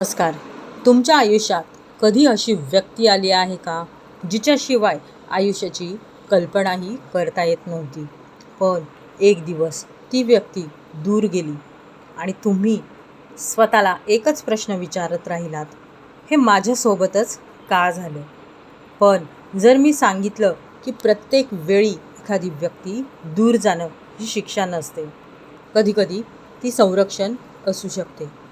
नमस्कार. तुमच्या आयुष्यात कधी अशी व्यक्ती आली आहे का, जिच्याशिवाय आयुष्याची कल्पनाही करता येत नव्हती, पण एक दिवस ती व्यक्ती दूर गेली आणि तुम्ही स्वतःला एकच प्रश्न विचारत राहिलात, हे माझ्यासोबतच का झालं? पण जर मी सांगितलं की प्रत्येक वेळी एखादी व्यक्ती दूर जाणं ही शिक्षा नसते, कधीकधी ती संरक्षण असू शकते.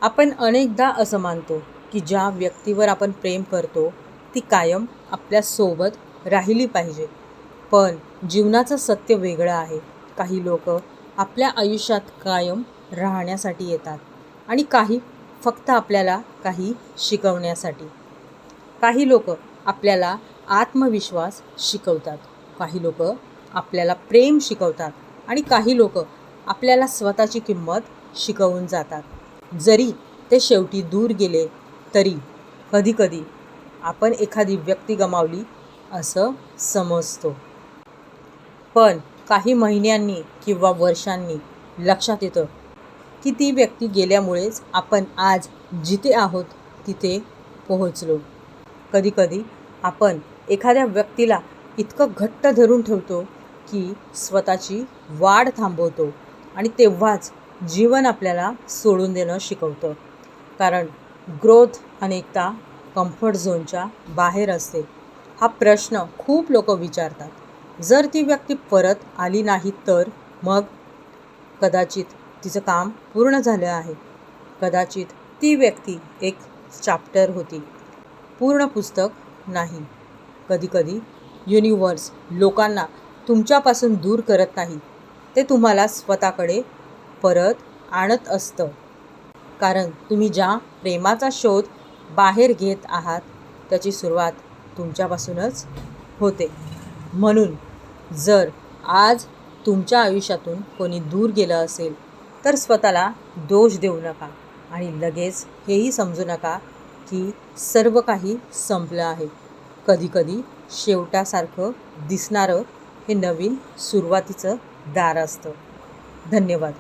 आपण अनेकदा असं मानतो की ज्या व्यक्तीवर आपण प्रेम करतो ती कायम आपल्यासोबत राहिली पाहिजे. पण जीवनाचं सत्य वेगळं आहे. काही लोक आपल्या आयुष्यात कायम राहण्यासाठी येतात आणि काही फक्त आपल्याला काही शिकवण्यासाठी. काही लोक आपल्याला आत्मविश्वास शिकवतात, काही लोक आपल्याला प्रेम शिकवतात आणि काही लोक आपल्याला स्वतःची किंमत शिकवून जातात. जरी ते शेवटी दूर गेले तरी कधीकधी आपण एखादी व्यक्ती गमावली असं समजतो. पण काही महिन्यांनी किंवा वर्षांनी लक्षात येतं की ती व्यक्ती गेल्यामुळेच आपण आज जिथे आहोत तिथे पोहोचलो. कधीकधी आपण एखाद्या व्यक्तीला इतकं घट्ट धरून ठेवतो की स्वतःची वाढ थांबवतो आणि तेव्हाच जीवन आपल्याला सोडून देणं शिकवतं. कारण ग्रोथ अनेकदा कम्फर्ट झोनच्या बाहेर असते. हा प्रश्न खूप लोक विचारतात. जर ती व्यक्ती परत आली नाही तर मग? कदाचित तिचं काम पूर्ण झालं आहे. कदाचित ती व्यक्ती एक चॅप्टर होती, पूर्ण पुस्तक नाही. कधीकधी युनिव्हर्स लोकांना तुमच्यापासून दूर करत नाही, ते तुम्हाला स्वतःकडे परत आणत असतं. कारण तुम्ही ज्या प्रेमाचा शोध बाहेर घेत आहात त्याची सुरुवात तुमच्यापासूनच होते. म्हणून जर आज तुमच्या आयुष्यातून कोणी दूर गेलं असेल तर स्वतःला दोष देऊ नका आणि लगेच हेही समजू नका की सर्व काही संपलं आहे. कधीकधी शेवटासारखं दिसणारं हे नवीन सुरुवातीचं दार असतं. धन्यवाद.